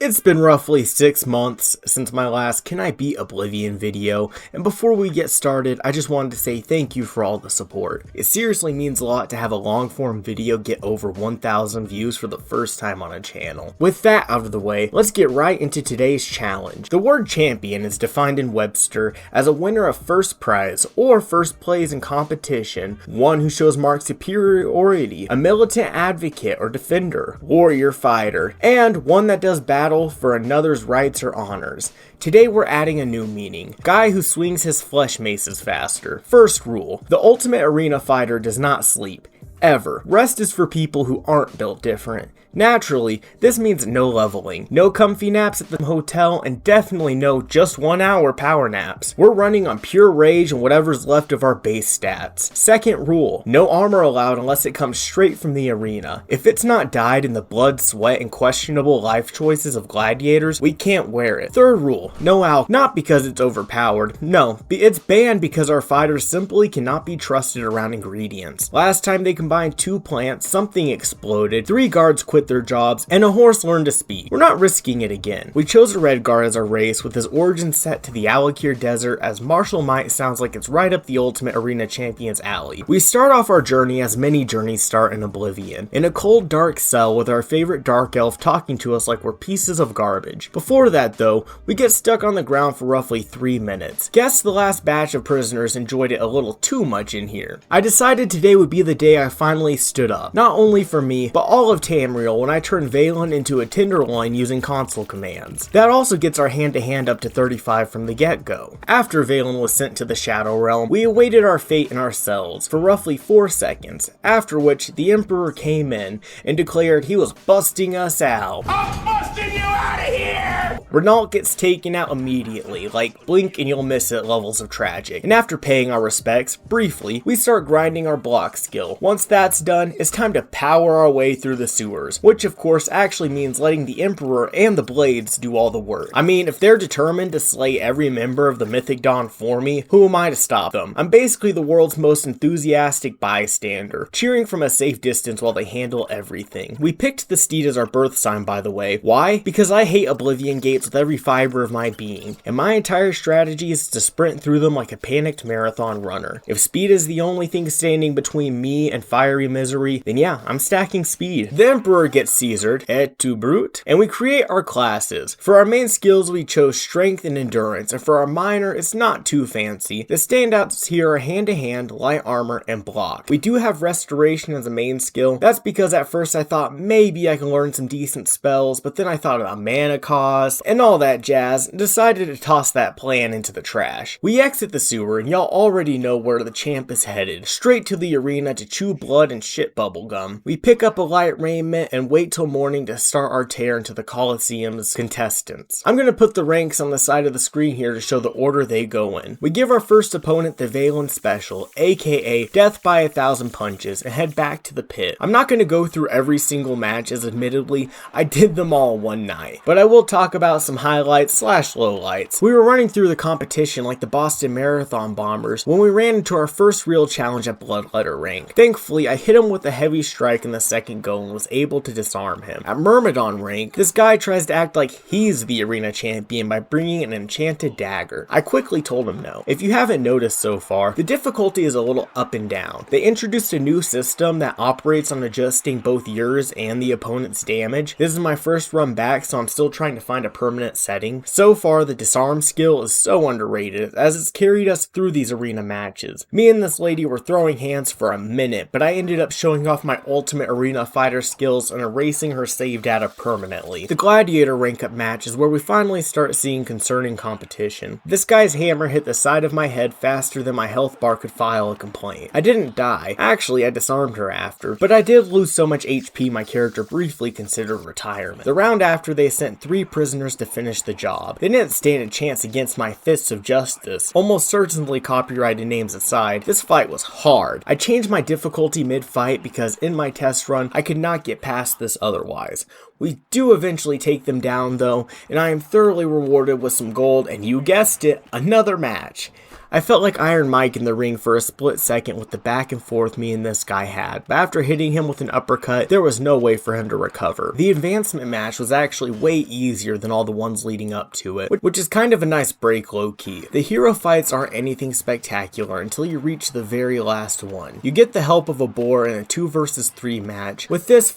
It's been roughly 6 months since my last Can I Beat Oblivion video, and before we get started, I just wanted to say thank you for all the support. It seriously means a lot to have a long form video get over 1,000 views for the first time on a channel. With that out of the way, let's get right into today's challenge. The word champion is defined in Webster as a winner of first prize or first place in competition, one who shows marked superiority, a militant advocate or defender, warrior fighter, and one that does battle for another's rights or honors. Today we're adding a new meaning. Guy who swings his flesh maces faster. First rule, the ultimate arena fighter does not sleep. Ever. Rest is for people who aren't built different. Naturally, this means no leveling, no comfy naps at the hotel, and definitely no just 1 hour power naps. We're running on pure rage and whatever's left of our base stats. Second rule, no armor allowed unless it comes straight from the arena. If it's not dyed in the blood, sweat, and questionable life choices of gladiators, we can't wear it. Third rule, no alcohol, not because it's overpowered. No, it's banned because our fighters simply cannot be trusted around ingredients. Last time they combined 2 plants, something exploded, 3 guards quit their jobs, and a horse learned to speak. We're not risking it again. We chose a red guard as our race with his origin set to the Alakir Desert, as martial might sounds like it's right up the ultimate arena champion's alley. We start off our journey as many journeys start in Oblivion, in a cold dark cell with our favorite dark elf talking to us like we're pieces of garbage. Before that though, we get stuck on the ground for roughly 3 minutes. Guess the last batch of prisoners enjoyed it a little too much in here. I decided today would be the day I finally stood up. Not only for me, but all of Tamriel when I turned Valen into a Tenderloin using console commands. That also gets our hand-to-hand up to 35 from the get-go. After Valen was sent to the Shadow Realm, we awaited our fate in our cells for roughly 4 seconds, after which the Emperor came in and declared he was busting us out. I'm busting you out of here! Renault gets taken out immediately, like blink and you'll miss it levels of tragic. And after paying our respects, briefly, we start grinding our block skill. Once that's done, it's time to power our way through the sewers, which of course actually means letting the Emperor and the Blades do all the work. I mean, if they're determined to slay every member of the Mythic Dawn for me, who am I to stop them? I'm basically the world's most enthusiastic bystander, cheering from a safe distance while they handle everything. We picked the steed as our birth sign, by the way. Why? Because I hate Oblivion gates with every fiber of my being, and my entire strategy is to sprint through them like a panicked marathon runner. If speed is the only thing standing between me and fiery misery, then yeah, I'm stacking speed. The Emperor gets Caesared, et tu brute, and we create our classes. For our main skills we chose strength and endurance, and for our minor it's not too fancy. The standouts here are hand-to-hand, light armor, and block. We do have restoration as a main skill. That's because at first I thought maybe I can learn some decent spells, but then I thought about mana cost and all that jazz and decided to toss that plan into the trash. We exit the sewer and y'all already know where the champ is headed, straight to the arena to chew blood and shit bubblegum. We pick up a light raiment and wait till morning to start our tear into the Coliseum's contestants. I'm gonna put the ranks on the side of the screen here to show the order they go in. We give our first opponent the Valen Special, aka Death by 1,000 Punches, and head back to the pit. I'm not gonna go through every single match as admittedly I did them all one night, but I will talk about some highlights slash lowlights. We were running through the competition like the Boston Marathon bombers when we ran into our first real challenge at Bloodletter rank. Thankfully, I hit him with a heavy strike in the second go and was able to disarm him. At Myrmidon rank, this guy tries to act like he's the arena champion by bringing an enchanted dagger. I quickly told him no. If you haven't noticed so far, the difficulty is a little up and down. They introduced a new system that operates on adjusting both yours and the opponent's damage. This is my first run back, so I'm still trying to find a permanent setting. So far, the disarm skill is so underrated, as it's carried us through these arena matches. Me and this lady were throwing hands for a minute, but I ended up showing off my ultimate arena fighter skills and erasing her save data permanently. The Gladiator rank up match is where we finally start seeing concerning competition. This guy's hammer hit the side of my head faster than my health bar could file a complaint. I didn't die. Actually, I disarmed her after, but I did lose so much HP my character briefly considered retirement. The round after, they sent 3 prisoners to finish the job. They didn't stand a chance against my fists of justice. Almost certainly copyrighted names aside, this fight was hard. I changed my difficulty mid-fight because in my test run, I could not get past this otherwise. We do eventually take them down though, and I am thoroughly rewarded with some gold, and you guessed it, another match. I felt like Iron Mike in the ring for a split second with the back and forth me and this guy had, but after hitting him with an uppercut, there was no way for him to recover. The advancement match was actually way easier than all the ones leading up to it, which is kind of a nice break low-key. The hero fights aren't anything spectacular until you reach the very last one. You get the help of a boar in a 2 versus 3 match. With this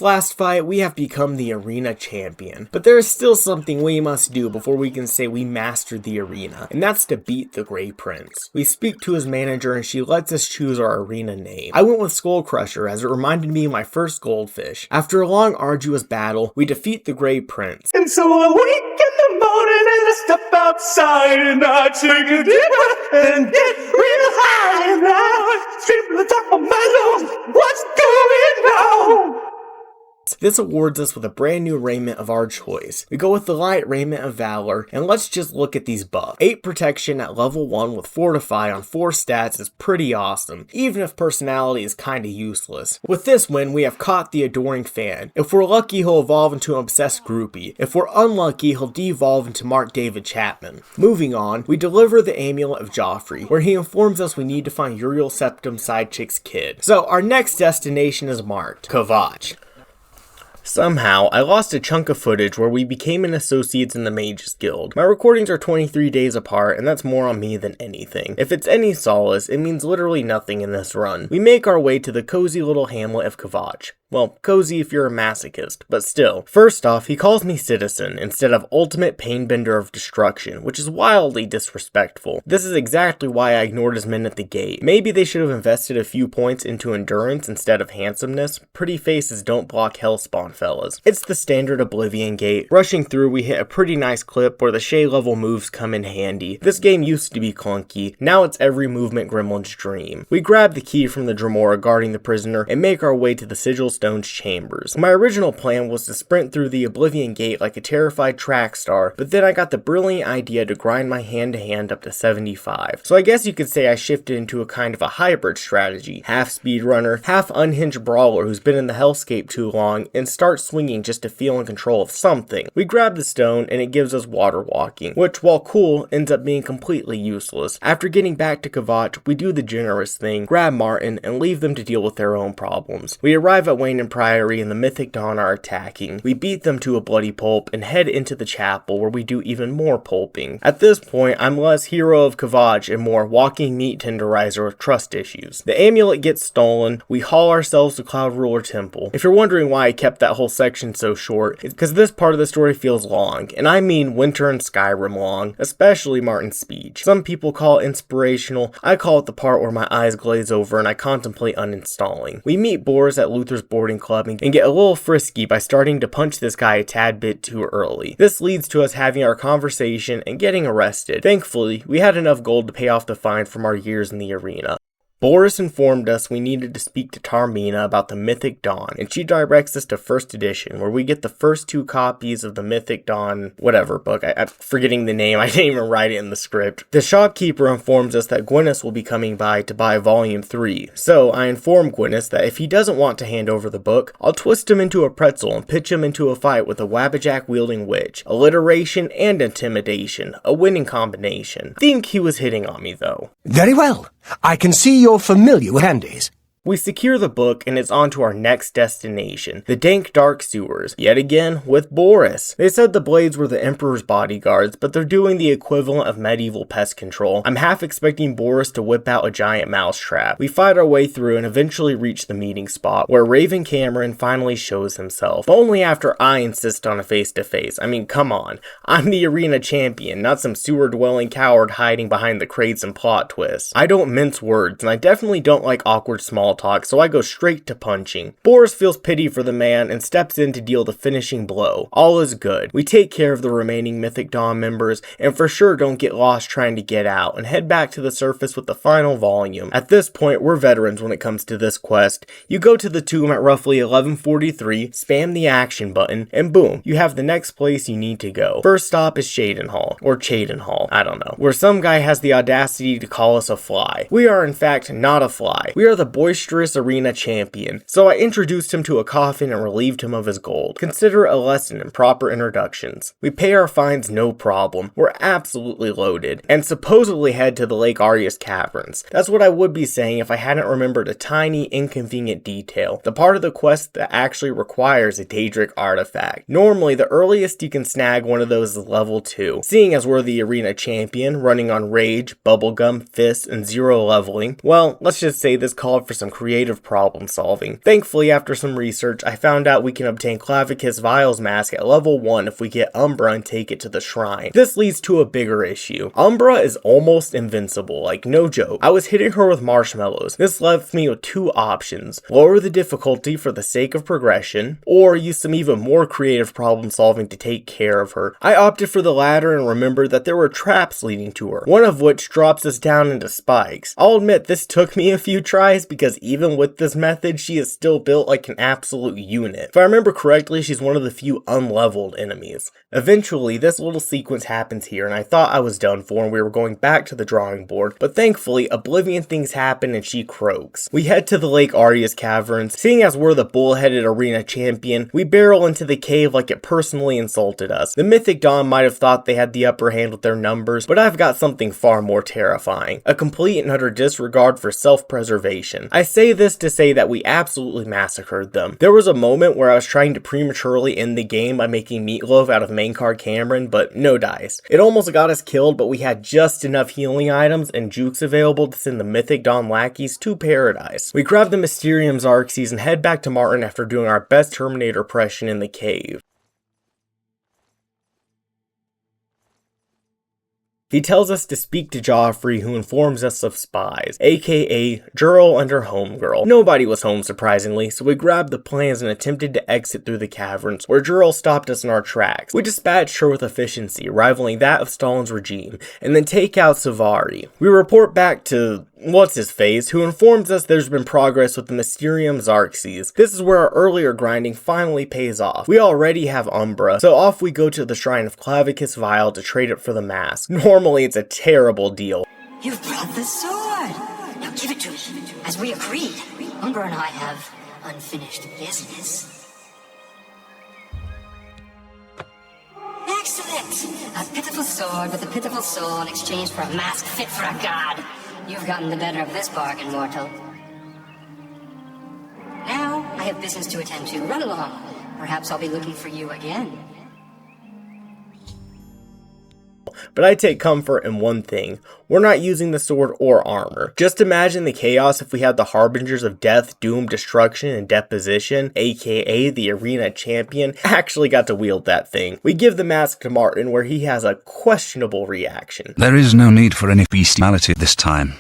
last fight, we have become the arena champion. But there is still something we must do before we can say we mastered the arena, and that's to beat the Grey Prince. We speak to his manager and she lets us choose our arena name. I went with Skull Crusher as it reminded me of my first goldfish. After a long arduous battle, we defeat the Grey Prince. And so I wake in the morning and I step outside and I take a deep breath and get real high and I scream to the top of my lungs, what's going on? This awards us with a brand new raiment of our choice. We go with the light raiment of Valor, and let's just look at these buffs. 8 protection at level 1 with Fortify on 4 stats is pretty awesome, even if personality is kinda useless. With this win, we have caught the adoring fan. If we're lucky, he'll evolve into an obsessed groupie. If we're unlucky, he'll devolve into Mark David Chapman. Moving on, we deliver the amulet of Joffrey, where he informs us we need to find Uriel Septim's side chick's kid. So our next destination is marked Kvatch. Somehow, I lost a chunk of footage where we became an associates in the Mages Guild. My recordings are 23 days apart, and that's more on me than anything. If it's any solace, it means literally nothing in this run. We make our way to the cozy little hamlet of Kvatch. Well, cozy if you're a masochist, but still. First off, he calls me citizen instead of ultimate painbender of destruction, which is wildly disrespectful. This is exactly why I ignored his men at the gate. Maybe they should have invested a few points into endurance instead of handsomeness. Pretty faces don't block hellspawn, fellas. It's the standard Oblivion gate. Rushing through, we hit a pretty nice clip where the Shay level moves come in handy. This game used to be clunky, now it's every movement gremlin's dream. We grab the key from the Dremora guarding the prisoner and make our way to the Sigil Stone's chambers. My original plan was to sprint through the Oblivion gate like a terrified track star, but then I got the brilliant idea to grind my hand-to-hand up to 75. So I guess you could say I shifted into a kind of a hybrid strategy. Half speedrunner, half unhinged brawler who's been in the hellscape too long and starts swinging just to feel in control of something. We grab the stone and it gives us water walking, which while cool, ends up being completely useless. After getting back to Kvatch, we do the generous thing, grab Martin, and leave them to deal with their own problems. We arrive at Wayne and Priory and the Mythic Dawn are attacking. We beat them to a bloody pulp and head into the chapel where we do even more pulping. At this point, I'm less hero of Kvatch and more walking meat tenderizer with trust issues. The amulet gets stolen, we haul ourselves to Cloud Ruler Temple. If you're wondering why I kept that whole section so short, it's because this part of the story feels long, and I mean Winter and Skyrim long, especially Martin's speech. Some people call it inspirational, I call it the part where my eyes glaze over and I contemplate uninstalling. We meet Boris at Luther's boarding club and get a little frisky by starting to punch this guy a tad bit too early. This leads to us having our conversation and getting arrested. Thankfully, we had enough gold to pay off the fine from our years in the arena. Boris informed us we needed to speak to Tarmina about the Mythic Dawn, and she directs us to First Edition, where we get the first 2 copies of the Mythic Dawn, whatever book, I'm forgetting the name, I didn't even write it in the script. The shopkeeper informs us that Gwyneth will be coming by to buy Volume 3, so I inform Gwyneth that if he doesn't want to hand over the book, I'll twist him into a pretzel and pitch him into a fight with a Wabbajack-wielding witch. Alliteration and intimidation, a winning combination. Think he was hitting on me though. Very well. I can see you're familiar with Andes. We secure the book and it's on to our next destination, the dank dark sewers, yet again with Boris. They said the Blades were the Emperor's bodyguards, but they're doing the equivalent of medieval pest control. I'm half expecting Boris to whip out a giant mousetrap. We fight our way through and eventually reach the meeting spot, where Raven Cameron finally shows himself, but only after I insist on a face-to-face. I mean, come on. I'm the arena champion, not some sewer-dwelling coward hiding behind the crates and plot twists. I don't mince words, and I definitely don't like awkward small talk, so I go straight to punching. Boris feels pity for the man and steps in to deal the finishing blow. All is good. We take care of the remaining Mythic Dawn members, and for sure don't get lost trying to get out, and head back to the surface with the final volume. At this point, we're veterans when it comes to this quest. You go to the tomb at roughly 11:43, spam the action button, and boom, you have the next place you need to go. First stop is Shadenhall, or Chadenhall, I don't know, where some guy has the audacity to call us a fly. We are in fact not a fly. We are the boisterous boisterous arena champion, so I introduced him to a coffin and relieved him of his gold. Consider it a lesson in proper introductions. We pay our fines no problem, we're absolutely loaded, and supposedly head to the Lake Arius Caverns. That's what I would be saying if I hadn't remembered a tiny, inconvenient detail, the part of the quest that actually requires a Daedric artifact. Normally, the earliest you can snag one of those is level 2. Seeing as we're the arena champion, running on rage, bubblegum, fists, and 0 leveling, well, let's just say this called for some creative problem solving. Thankfully, after some research, I found out we can obtain Clavicus Vile's mask at level 1 if we get Umbra and take it to the shrine. This leads to a bigger issue. Umbra is almost invincible, like no joke. I was hitting her with marshmallows. This left me with two options: lower the difficulty for the sake of progression, or use some even more creative problem solving to take care of her. I opted for the latter and remembered that there were traps leading to her, one of which drops us down into spikes. I'll admit this took me a few tries because even with this method, she is still built like an absolute unit. If I remember correctly, she's one of the few unleveled enemies. Eventually, this little sequence happens here and I thought I was done for and we were going back to the drawing board, but thankfully, Oblivion things happen and she croaks. We head to the Lake Arius Caverns. Seeing as we're the bull-headed arena champion, we barrel into the cave like it personally insulted us. The Mythic Dawn might have thought they had the upper hand with their numbers, but I've got something far more terrifying: a complete and utter disregard for self-preservation. I say this to say that we absolutely massacred them. There was a moment where I was trying to prematurely end the game by making Meatloaf out of main card Cameron, but no dice. It almost got us killed, but we had just enough healing items and jukes available to send the Mythic Dawn lackeys to paradise. We grab the Mysterium Xarxes and head back to Martin after doing our best Terminator impression in the cave. He tells us to speak to Joffrey, who informs us of spies, aka Jurl and her homegirl. Nobody was home, surprisingly, so we grabbed the plans and attempted to exit through the caverns, where Jurl stopped us in our tracks. We dispatched her with efficiency, rivaling that of Stalin's regime, and then take out Savari. We report back to what's-his-face, who informs us there's been progress with the Mysterium Xarxes. This is where our earlier grinding finally pays off. We already have Umbra, so off we go to the shrine of Clavicus Vile to trade it for the mask. Normally it's a terrible deal. You've brought the sword! Now give it to me, as we agreed. Umbra and I have unfinished business. Excellent! A pitiful sword with a pitiful soul in exchange for a mask fit for a god. You've gotten the better of this bargain, mortal. Now, I have business to attend to. Run along. Perhaps I'll be looking for you again. But I take comfort in one thing: we're not using the sword or armor. Just imagine the chaos if we had the Harbingers of Death, Doom, Destruction, and Deposition, aka the Arena Champion, actually got to wield that thing. We give the mask to Martin, where he has a questionable reaction. There is no need for any bestiality this time.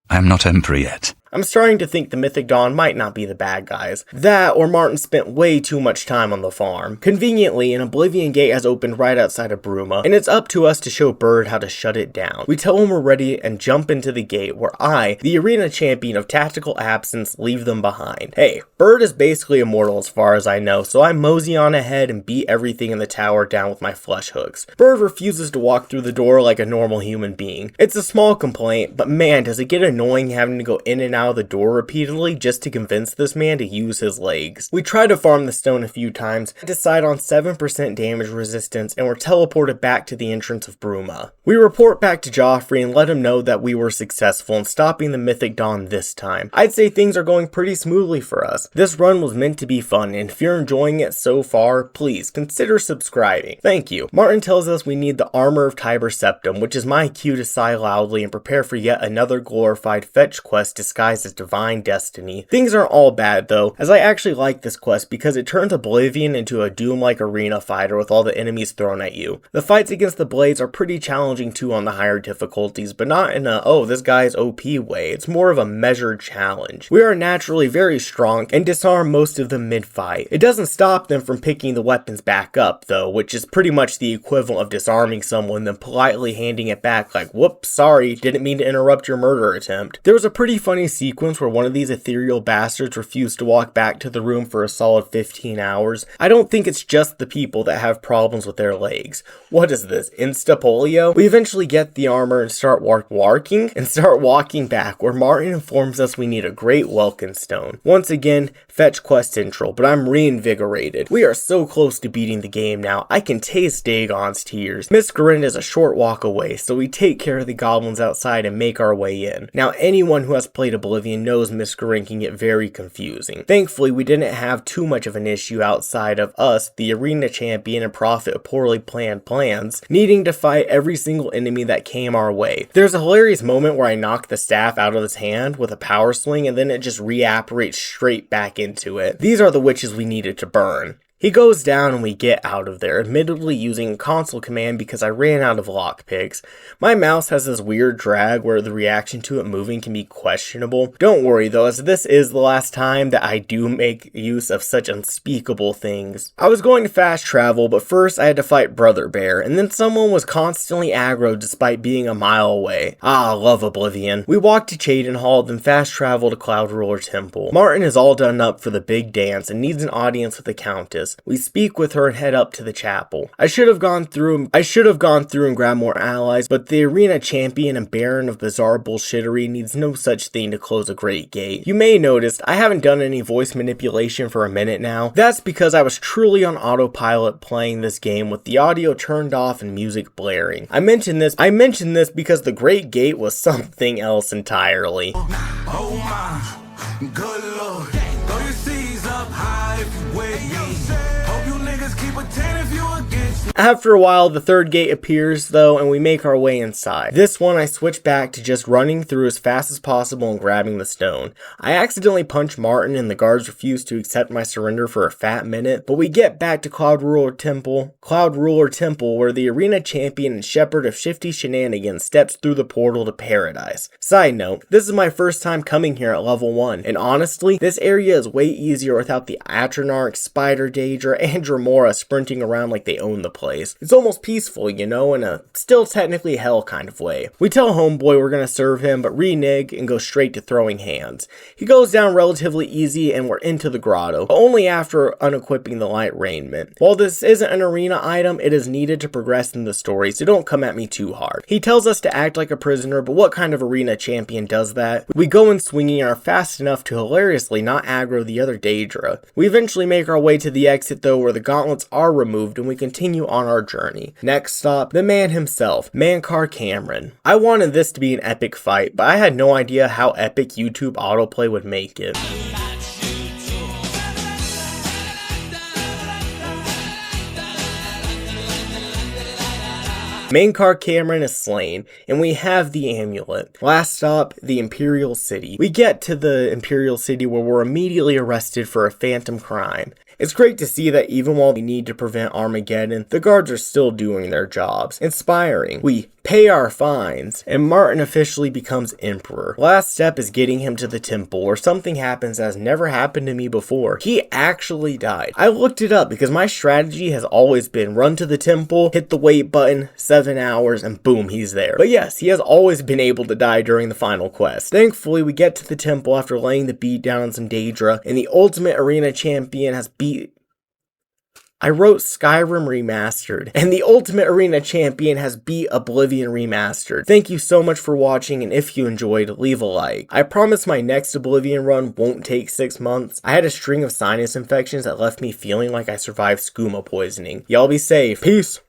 I am not Emperor yet. I'm starting to think the Mythic Dawn might not be the bad guys. That, or Martin spent way too much time on the farm. Conveniently, an Oblivion gate has opened right outside of Bruma, and it's up to us to show Bird how to shut it down. We tell him we're ready and jump into the gate, where I, the arena champion of tactical absence, leave them behind. Hey, Bird is basically immortal as far as I know, so I mosey on ahead and beat everything in the tower down with my flesh hooks. Bird refuses to walk through the door like a normal human being. It's a small complaint, but man, does it get annoying having to go in and out of the door repeatedly just to convince this man to use his legs. We try to farm the stone a few times, decide on 7% damage resistance, and we're teleported back to the entrance of Bruma. We report back to Joffrey and let him know that we were successful in stopping the Mythic Dawn this time. I'd say things are going pretty smoothly for us. This run was meant to be fun, and if you're enjoying it so far, please consider subscribing. Thank you. Martin tells us we need the Armor of Tiber Septum, which is my cue to sigh loudly and prepare for yet another glorified fetch quest disguised as divine destiny. Things aren't all bad though, as I actually like this quest because it turns Oblivion into a Doom-like arena fighter with all the enemies thrown at you. The fights against the Blades are pretty challenging too on the higher difficulties, but not in a, oh, this guy's OP way. It's more of a measured challenge. We are naturally very strong and disarm most of them mid-fight. It doesn't stop them from picking the weapons back up though, which is pretty much the equivalent of disarming someone then politely handing it back like, whoops, sorry, didn't mean to interrupt your murder attempt. There was a pretty funny scene sequence where one of these ethereal bastards refused to walk back to the room for a solid 15 hours. I don't think it's just the people that have problems with their legs. What is this, insta-polio? We eventually get the armor and start walking back, where Martin informs us we need a great Welkin stone. Once again, fetch quest central, but I'm reinvigorated. We are so close to beating the game now, I can taste Dagon's tears. Miss Garind is a short walk away, so we take care of the goblins outside and make our way in. Now, anyone who has played Oblivion knows Miss Garind can get very confusing. Thankfully, we didn't have too much of an issue outside of us, the arena champion and prophet of poorly planned plans, needing to fight every single enemy that came our way. There's a hilarious moment where I knock the staff out of his hand with a power swing and then it just reapparates straight back into it. These are the witches we needed to burn. He goes down and we get out of there, admittedly using a console command because I ran out of lockpicks. My mouse has this weird drag where the reaction to it moving can be questionable. Don't worry though, as this is the last time that I do make use of such unspeakable things. I was going to fast travel, but first I had to fight Brother Bear, and then someone was constantly aggro despite being a mile away. Ah, I love Oblivion. We walked to Cheydinhal, then fast travel to Cloud Ruler Temple. Martin is all done up for the big dance and needs an audience with the Countess. We speak with her and head up to the chapel. I should have gone through and grabbed more allies, but the arena champion and baron of bizarre bullshittery needs no such thing to close a great gate. You may notice I haven't done any voice manipulation for a minute now. That's because I was truly on autopilot playing this game with the audio turned off and music blaring. I mentioned this because the great gate was something else entirely. Oh my, good lord. Throw your seas up high if you with me. Hope you niggas keep a 10 if you against me. After a while, the third gate appears though, and we make our way inside. This one I switch back to just running through as fast as possible and grabbing the stone. I accidentally punch Martin and the guards refuse to accept my surrender for a fat minute, but we get back to Cloud Ruler Temple where the arena champion and shepherd of shifty shenanigans steps through the portal to paradise. Side note, this is my first time coming here at level 1, and honestly, this area is way easier without the Atronarch, Spider Daedra, and Dremora sprinting around like they own the place. It's almost peaceful, you know, in a still technically hell kind of way. We tell Homeboy we're gonna serve him, but renege and go straight to throwing hands. He goes down relatively easy and we're into the grotto, but only after unequipping the light raiment. While this isn't an arena item, it is needed to progress in the story, so don't come at me too hard. He tells us to act like a prisoner, but what kind of arena champion does that? We go in swinging and are fast enough to hilariously not aggro the other Daedra. We eventually make our way to the exit though, where the gauntlets are removed and we continue on our journey. Next stop, the man himself, Mankar Cameron. I wanted this to be an epic fight, but I had no idea how epic YouTube autoplay would make it. Mankar Cameron is slain, and we have the amulet. Last stop, the Imperial City. We get to the Imperial City where we're immediately arrested for a phantom crime. It's great to see that even while we need to prevent Armageddon, the guards are still doing their jobs. Inspiring. We pay our fines, and Martin officially becomes Emperor. Last step is getting him to the temple, where something happens that has never happened to me before. He actually died. I looked it up because my strategy has always been run to the temple, hit the wait button, 7 hours, and boom, he's there. But yes, he has always been able to die during the final quest. Thankfully, we get to the temple after laying the beat down on some Daedra, and the ultimate arena champion has I wrote Skyrim Remastered, and the Ultimate Arena Champion has beat Oblivion Remastered. Thank you so much for watching, and if you enjoyed, leave a like. I promise my next Oblivion run won't take 6 months. I had a string of sinus infections that left me feeling like I survived skooma poisoning. Y'all be safe. Peace!